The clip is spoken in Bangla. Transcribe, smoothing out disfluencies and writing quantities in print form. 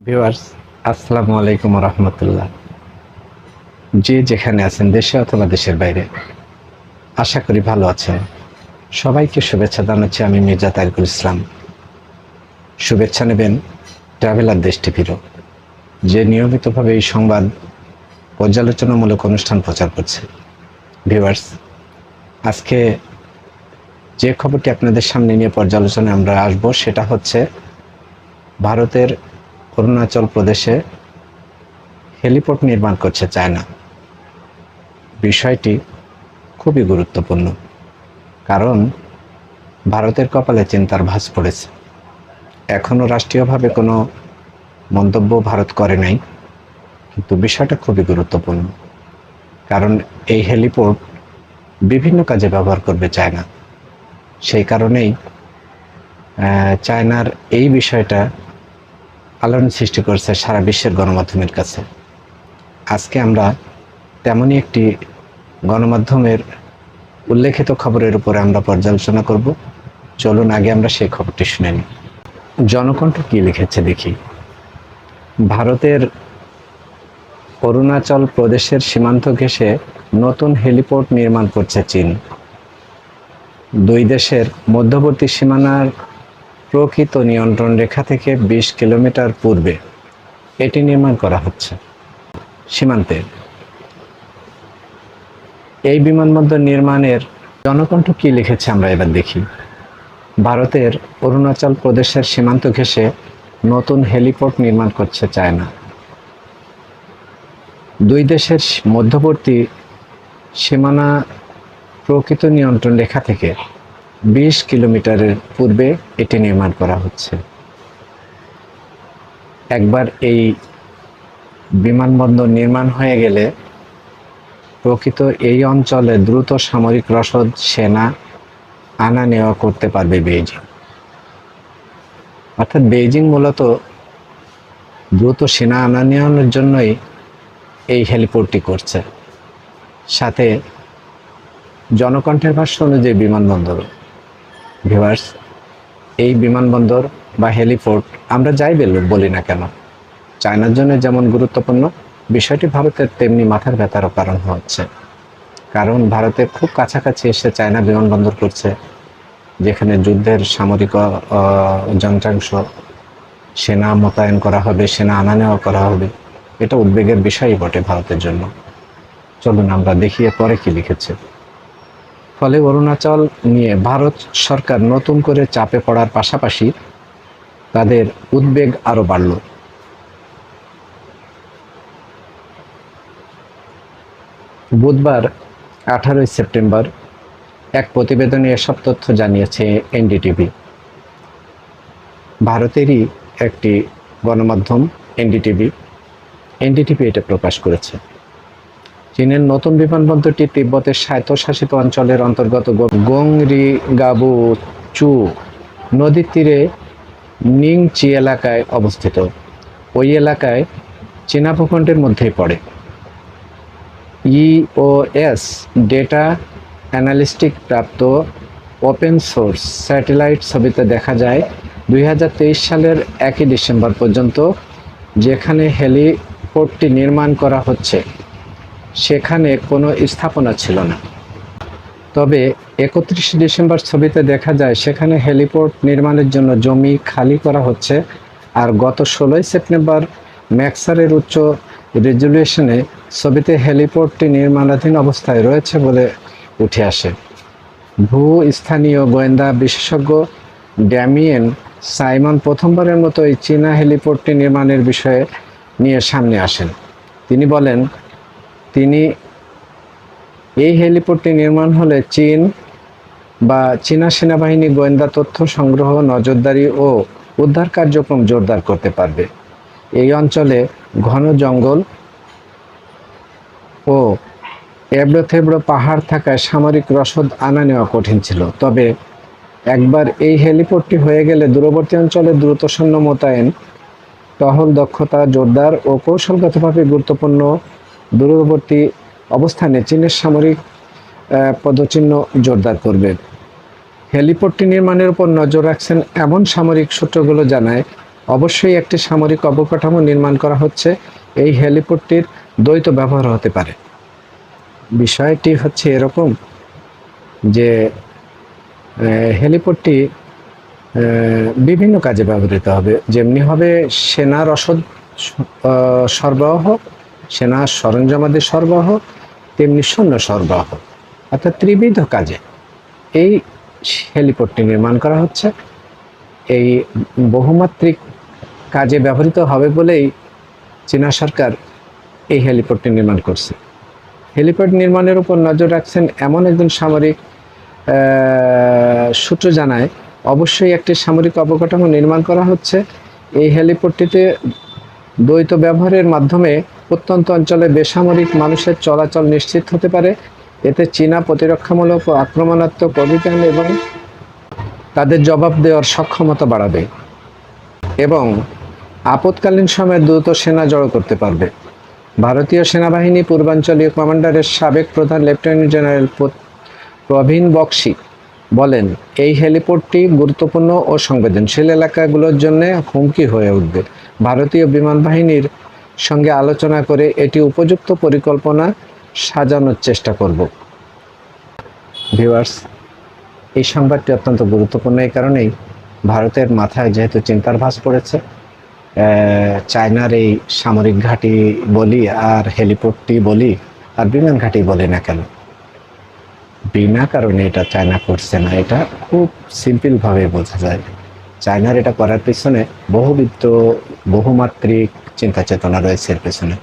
ভিউয়ার্স, আসসালামু আলাইকুম রহমতুল্লাহ। যে যেখানে আছেন, দেশে অথবা দেশের বাইরে, আশা করি ভালো আছেন। সবাইকে শুভেচ্ছা জানাচ্ছি আমি মির্জা তারিকুল ইসলাম। শুভেচ্ছা নেবেন ট্রাভেলার দেশ টিভিরও, যে নিয়মিতভাবে এই সংবাদ পর্যালোচনামূলক অনুষ্ঠান প্রচার করছে। ভিউয়ার্স, আজকে যে খবরটি আপনাদের সামনে নিয়ে পর্যালোচনায় আমরা আসব সেটা হচ্ছে ভারতের অরুণাচল প্রদেশে হেলিপোর্ট নির্মাণ করছে চায়না। বিষয়টি খুবই গুরুত্বপূর্ণ, কারণ ভারতের কপালে চিন্তার ভাঁজ পড়েছে। এখনও রাষ্ট্রীয়ভাবে কোনো মন্তব্য ভারত করে নাই, কিন্তু বিষয়টা খুবই গুরুত্বপূর্ণ, কারণ এই হেলিপোর্ট বিভিন্ন কাজে ব্যবহার করবে চায়না। সেই কারণেই চায়নার এই বিষয়টা আলোড়ন সৃষ্টি করছে সারা বিশ্বের গণমাধ্যমের কাছে। আজকে আমরা তেমনই একটি গণমাধ্যমের উল্লেখিত খবরের উপরে আমরা পর্যালোচনা করব। চলুন আগে আমরা সেই খবরটি শুনে নিই। জনকণ্ঠ কি লিখেছে দেখি। ভারতের অরুণাচল প্রদেশের সীমান্ত ঘেঁষে নতুন হেলিপোর্ট নির্মাণ করছে চীন। দুই দেশের মধ্যবর্তী সীমানার প্রকৃত নিয়ন্ত্রণ রেখা থেকে ২০ কিলোমিটার পূর্বে এটি নির্মাণ করা হচ্ছে। সীমান্তে এই বিমানবন্দর নির্মাণের জনকণ্ঠ কি লিখেছে আমরা এবার দেখি। ভারতের অরুণাচল প্রদেশের সীমান্ত ঘেঁষে নতুন হেলিপোর্ট নির্মাণ করছে চায়না। দুই দেশের মধ্যবর্তী সীমানা প্রকৃত নিয়ন্ত্রণ রেখা থেকে ২০ কিলোমিটারের পূর্বে এটি নির্মাণ করা হচ্ছে। একবার এই বিমানবন্দর নির্মাণ হয়ে গেলে প্রকৃত এই অঞ্চলে দ্রুত সামরিক রসদ, সেনা আনা নেওয়া করতে পারবে বেইজিং। অর্থাৎ বেইজিং মূলত দ্রুত সেনা আনা নেওয়ানোর জন্যই এই হেলিপোর্টটি করছে। সাথে জনকণ্ঠের ভাষ্য অনুযায়ী বিমানবন্দর, ভিউয়ার্স, এই বিমানবন্দর বা হেলিপোর্ট আমরা যাই বলি না কেন, চায়নার জন্য যেমন গুরুত্বপূর্ণ, বিষয়টি ভারতের তেমনি মাথার ব্যথারও কারণ হচ্ছে। কারণ ভারতের খুব কাছাকাছি এসে চায়না বিমানবন্দর করছে, যেখানে যুদ্ধের সামরিক যন্ত্রাংশ, সেনা মোতায়েন করা হবে, সেনা আনা নেওয়া করা হবে। এটা উদ্বেগের বিষয়ই বটে ভারতের জন্য। চলুন আমরা দেখি পরে কি লিখেছে। ফলে অরুণাচল নিয়ে ভারত সরকার নতুন করে চাপে পড়ার পাশাপাশি তাদের উদ্বেগ আরও বাড়ল। বুধবার 18 সেপ্টেম্বর এক প্রতিবেদনে এসব তথ্য জানিয়েছে এনডিটিভি। ভারতেরই একটি গণমাধ্যম এনডিটিভি এটা প্রকাশ করেছে। চীনের নতুন বিমানবন্দরটি তিব্বতের স্বায়ত্তশাসিত অঞ্চলের অন্তর্গত গোংরিগাবু চু নদীর তীরে নিংচি এলাকায় অবস্থিত। ওই এলাকায় চীনা ভূখণ্ডের মধ্যেই পড়ে। ইওএস ডেটা অ্যানালিস্টিক প্রাপ্ত ওপেন সোর্স স্যাটেলাইট ছবিতে দেখা যায় ২০২৩ সালের ১ ডিসেম্বর পর্যন্ত যেখানে হেলিপোর্টটি নির্মাণ করা হচ্ছে সেখানে কোনো স্থাপনা ছিল না। তবে ৩১ ডিসেম্বর ছবিতে দেখা যায় সেখানে হেলিপোর্ট নির্মাণের জন্য জমি খালি করা হচ্ছে। আর গত ১৬ সেপ্টেম্বর ম্যাক্সারের উচ্চ রেজুলেশনে ছবিতে হেলিপোর্টটি নির্মাণাধীন অবস্থায় রয়েছে বলে উঠে আসে। স্থানীয় গোয়েন্দা বিশেষজ্ঞ ড্যামিয়েন সাইমন প্রথমবারের মতো এই চীনা হেলিপোর্টটি নির্মাণের বিষয়ে নিয়ে সামনে আসেন। তিনি বলেন, এই হেলিপোর্টটি নির্মাণ হলে চীনা সেনাবাহিনী গোয়েন্দা তথ্য সংগ্রহ, নজরদারি ও উদ্ধার কার্যক্রম জোরদার করতে পারবে। এই অঞ্চলে ঘন জঙ্গল ও এবড়ো-থেবড়ো পাহাড় থাকায় সামরিক রসদ আনা নেওয়া কঠিন ছিল। তবে একবার এই হেলিপোর্টটি হয়ে গেলে দূরবর্তী অঞ্চলে দ্রুত সৈন্য মোতায়েন, টহল দক্ষতা জোরদার ও কৌশলগতভাবে গুরুত্বপূর্ণ দূরবর্তী অবস্থানে চীনের সামরিক পদচিহ্ন জোরদার করবে। হেলিপোর্টটি নির্মাণের উপর নজর রাখছেন এমন সামরিক সূত্রগুলো জানায়, অবশ্যই একটি সামরিক অবকাঠামো নির্মাণ করা হচ্ছে। এই হেলিপোর্টটির দ্বৈত ব্যবহার হতে পারে। বিষয়টি হচ্ছে এরকম যে হেলিপোর্টটি বিভিন্ন কাজে ব্যবহৃত হবে, যেমনি হবে সেনা রসদ সরবরাহ, সেনা সরঞ্জামাদি সরবরাহ, তেমনি সৈন্য সরবরাহ, অর্থাৎ ত্রিবিধ কাজে এই হেলিপোর্টটি নির্মাণ করা হচ্ছে। এই বহুমাত্রিক কাজে ব্যবহৃত হবে বলেই চীনা সরকার এই হেলিপোর্টটি নির্মাণ করছে। হেলিপ্যাড নির্মাণের উপর নজর রাখছেন এমন একজন সামরিক সূত্র জানায়, অবশ্যই একটি সামরিক অবকাঠামো নির্মাণ করা হচ্ছে। এই হেলিপোর্টটিতে দ্বৈত ব্যবহারের মাধ্যমে প্রত্যন্ত অঞ্চলে বেসামরিক মানুষের চলাচল নিশ্চিত হতে পারে। এতে চীনা প্রতিরক্ষামূলক ও আক্রমণাত্মক অভিযান এবং তাদের জবাব দেওয়ার সক্ষমতা বাড়াবে এবং আপৎকালীন সময়ে দ্রুত সেনা জড়ো করতে পারবে। ভারতীয় সেনাবাহিনী পূর্বাঞ্চলীয় কমান্ডারের সাবেক প্রধান লেফটেন্যান্ট জেনারেল প্রবীণ বক্সি বলেন, এই হেলিপোর্টটি গুরুত্বপূর্ণ ও সংবেদনশীল এলাকাগুলোর জন্য হুমকি হয়ে উঠবে। ভারতীয় বিমান বাহিনীর সঙ্গে আলোচনা করে এটি উপযুক্ত পরিকল্পনা সাজানোর চেষ্টা করব। ভিউয়ার্স, এই সংবাদটি অত্যন্ত গুরুত্বপূর্ণ এই কারণেই, ভারতের মাথায় যেহেতু চিন্তার ভাঁজ পড়েছে, চায়নার এই সামরিক ঘাঁটি বলি আর হেলিপোর্টটি বলি আর বিমান ঘাঁটি বলি না কেন, বিনা কারণে এটা চায়না করছে না। এটা খুব সিম্পলভাবে বোঝা যায়। চায়নার এটা করার পিছনে বহুবিধ বহুমাত্রিক চিন্তা চেতনা রয়েছে এর পেছনে।